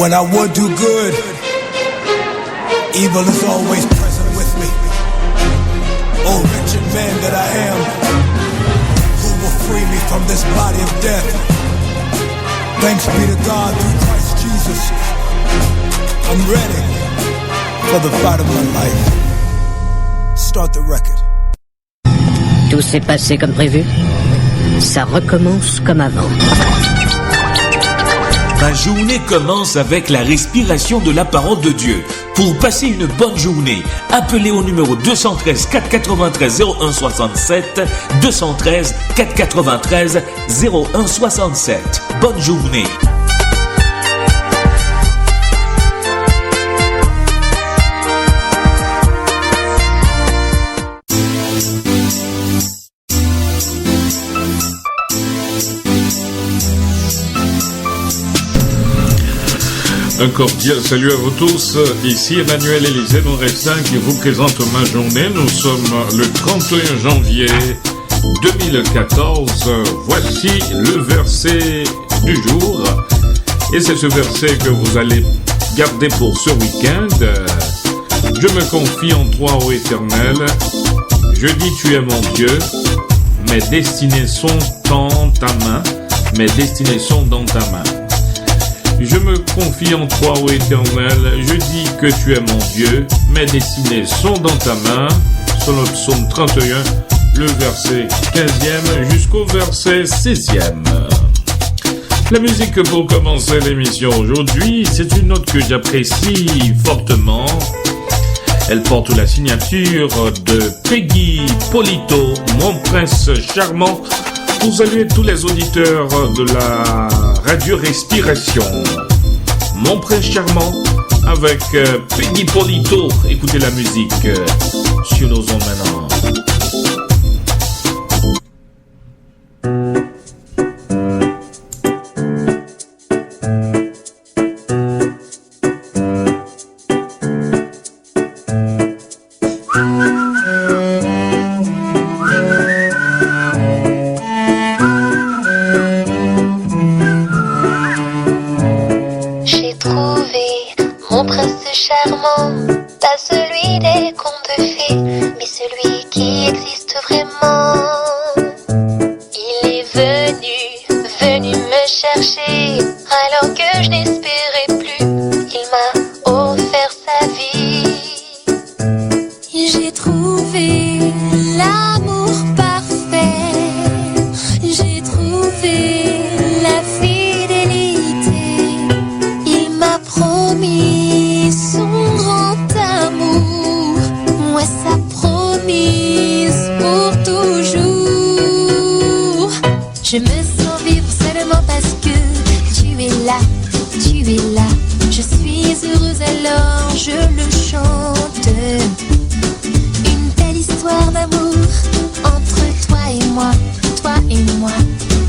When I would do good, evil is always present with me. Oh, wretched man that I am, who will free me from this body of death? Thanks be to God through Christ Jesus. I'm ready for the fight of my life. Start the record. Tout s'est passé comme prévu. Ça recommence comme avant. Ma journée commence avec la respiration de la parole de Dieu. Pour passer une bonne journée, appelez au numéro 213 493 0167, 213 493 0167. Bonne journée. Un cordial salut à vous tous, ici Emmanuel Élisée Morestin qui vous présente ma journée. Nous sommes le 31 janvier 2014. Voici le verset du jour. Et c'est ce verset que vous allez garder pour ce week-end. Je me confie en toi, ô Éternel. Je dis, tu es mon Dieu. Mes destinées sont dans ta main. Mes destinées sont dans ta main. Je me confie en toi, ô Éternel, je dis que tu es mon Dieu, mes destinées sont dans ta main. Sur le psaume 31, le verset 15e jusqu'au verset 16e. La musique pour commencer l'émission aujourd'hui, c'est une note que j'apprécie fortement. Elle porte la signature de Peggy Polito, mon prince charmant, pour saluer tous les auditeurs de la Radio Respiration. Mon prince charmant avec Peggy Polito. Écoutez la musique sur nos ondes maintenant. Pas celui des contes de fées, mais celui qui existe vraiment. Il est venu me chercher, alors que je n'espérais plus. Il m'a offert sa vie. J'ai trouvé l'amour parfait. J'ai trouvé la fidélité. Il m'a promis son grand amour, moi sa promise pour toujours. Je me sens vivre seulement parce que tu es là, tu es là. Je suis heureuse alors je le chante. Une belle histoire d'amour entre toi et moi, toi et moi.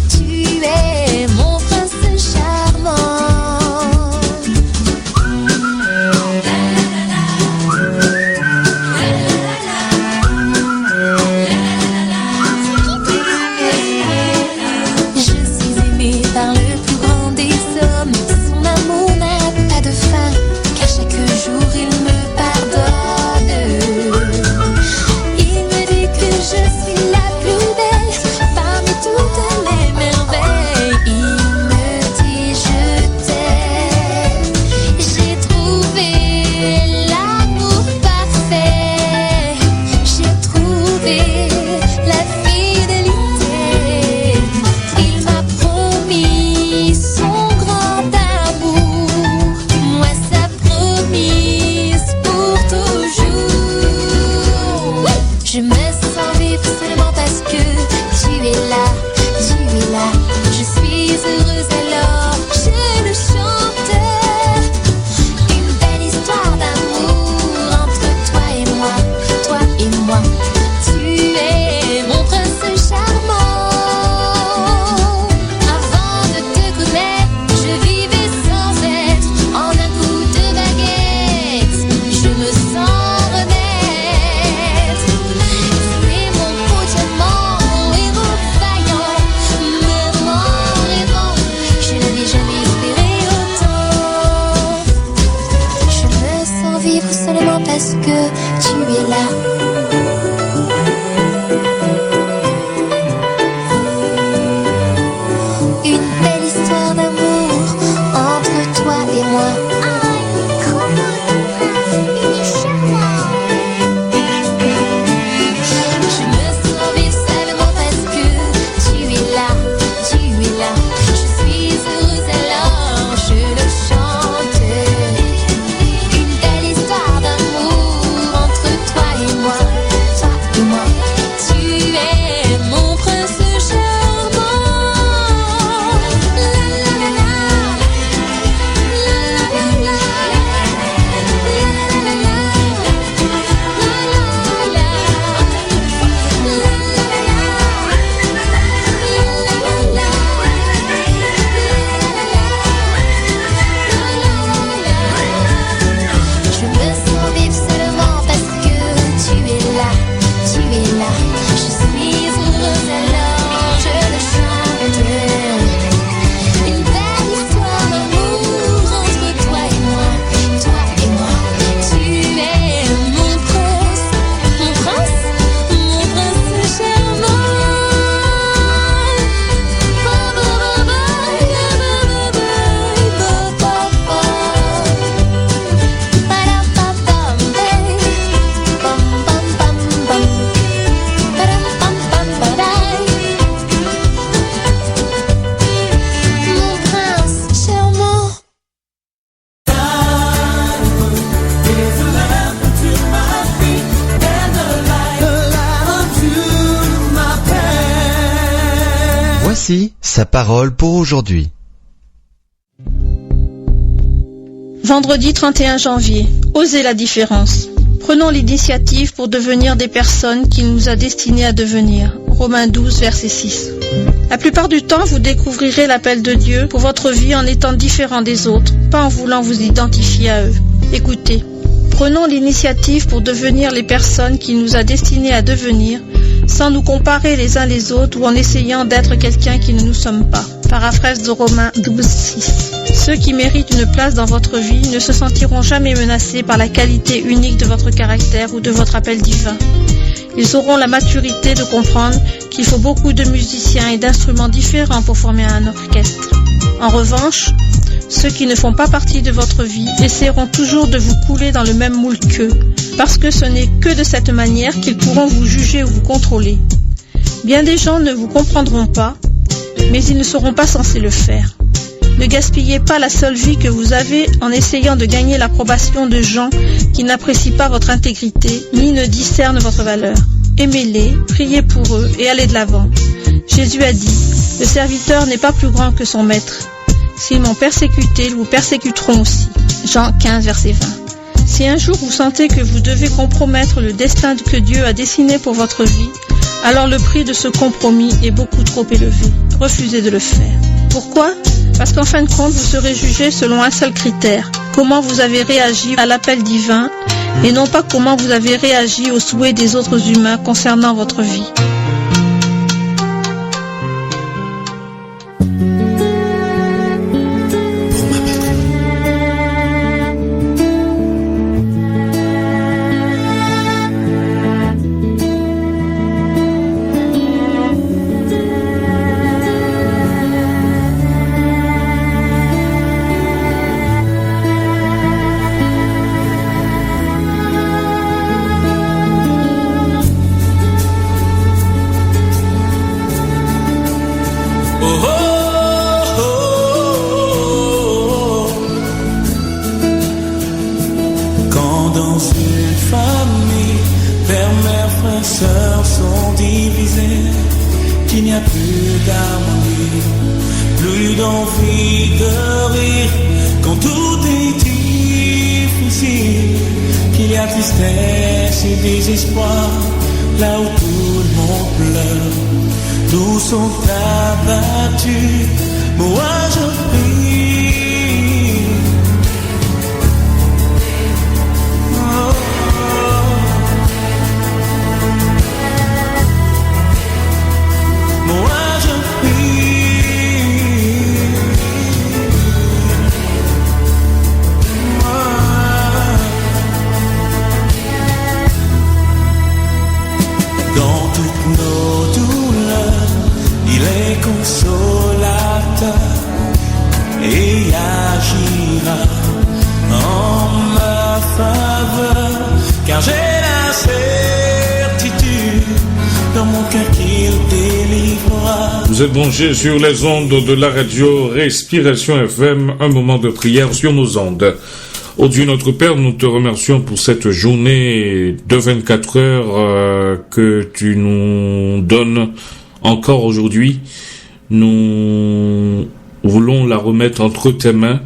Tu es mon prince charmant. Par le plus grand des hommes, son amour n'a pas de fin, car chaque jour il me pardonne. Il me dit que je suis la plus belle parmi toutes les merveilles. Voici sa parole pour aujourd'hui. Vendredi 31 janvier, osez la différence. Prenons l'initiative pour devenir des personnes qu'il nous a destinées à devenir. Romains 12, verset 6. La plupart du temps, vous découvrirez l'appel de Dieu pour votre vie en étant différent des autres, pas en voulant vous identifier à eux. Écoutez, prenons l'initiative pour devenir les personnes qu'il nous a destinées à devenir, sans nous comparer les uns les autres ou en essayant d'être quelqu'un qui ne nous sommes pas. Paraphrase de Romains 12, 6. Ceux qui méritent une place dans votre vie ne se sentiront jamais menacés par la qualité unique de votre caractère ou de votre appel divin. Ils auront la maturité de comprendre qu'il faut beaucoup de musiciens et d'instruments différents pour former un orchestre. En revanche, ceux qui ne font pas partie de votre vie essaieront toujours de vous couler dans le même moule qu'eux, parce que ce n'est que de cette manière qu'ils pourront vous juger ou vous contrôler. Bien des gens ne vous comprendront pas, mais ils ne seront pas censés le faire. Ne gaspillez pas la seule vie que vous avez en essayant de gagner l'approbation de gens qui n'apprécient pas votre intégrité ni ne discernent votre valeur. Aimez-les, priez pour eux et allez de l'avant. Jésus a dit, le serviteur n'est pas plus grand que son maître. S'ils m'ont persécuté, ils vous persécuteront aussi. Jean 15, verset 20. Si un jour vous sentez que vous devez compromettre le destin que Dieu a dessiné pour votre vie, alors le prix de ce compromis est beaucoup trop élevé. Refusez de le faire. Pourquoi ? Parce qu'en fin de compte, vous serez jugé selon un seul critère. Comment vous avez réagi à l'appel divin et non pas comment vous avez réagi aux souhaits des autres humains concernant votre vie. Vous êtes branchés sur les ondes de la radio Respiration FM, un moment de prière sur nos ondes. Ô Dieu notre Père, nous te remercions pour cette journée de 24 heures que tu nous donnes encore aujourd'hui. Nous voulons la remettre entre tes mains.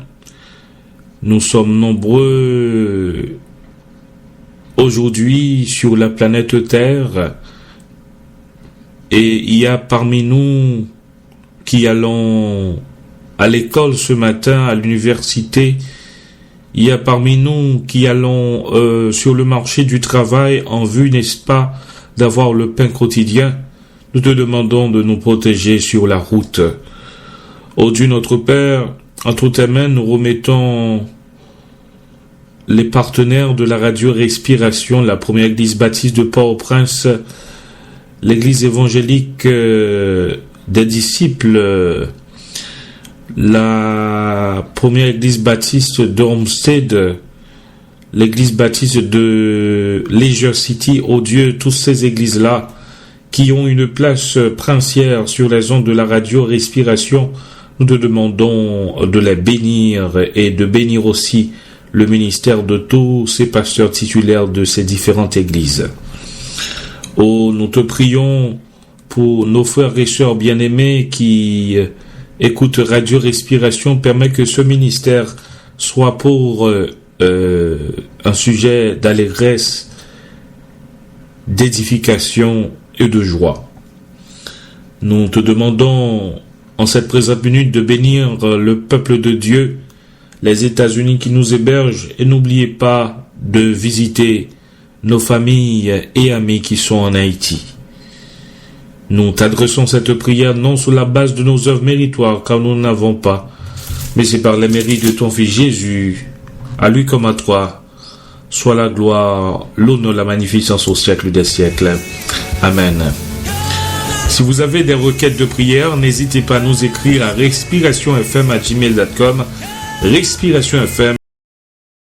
Nous sommes nombreux aujourd'hui sur la planète Terre. Et il y a parmi nous qui allons à l'école ce matin, à l'université. Il y a parmi nous qui allons sur le marché du travail en vue, n'est-ce pas, d'avoir le pain quotidien. Nous te demandons de nous protéger sur la route. Ô Dieu notre Père, entre tes mains, nous remettons les partenaires de la radio Respiration, la première église baptiste de Port-au-Prince, l'église évangélique des disciples, la première église baptiste d'Olmsted, l'église baptiste de Leisure City, oh Dieu, toutes ces églises-là qui ont une place princière sur les ondes de la radio Respiration, nous te demandons de les bénir et de bénir aussi le ministère de tous ces pasteurs titulaires de ces différentes églises. Oh, nous te prions pour nos frères et sœurs bien-aimés qui écoutent Radio Respiration, permet que ce ministère soit pour un sujet d'allégresse, d'édification et de joie. Nous te demandons en cette présente minute de bénir le peuple de Dieu, les États-Unis qui nous hébergent, et n'oubliez pas de visiter nos familles et amis qui sont en Haïti. Nous t'adressons cette prière non sur la base de nos œuvres méritoires, car nous n'avons pas, mais c'est par les mérites de ton Fils Jésus, à lui comme à toi, soit la gloire, l'honneur, la magnificence au siècle des siècles. Amen. Si vous avez des requêtes de prière, n'hésitez pas à nous écrire à respirationfm@gmail.com, respirationfm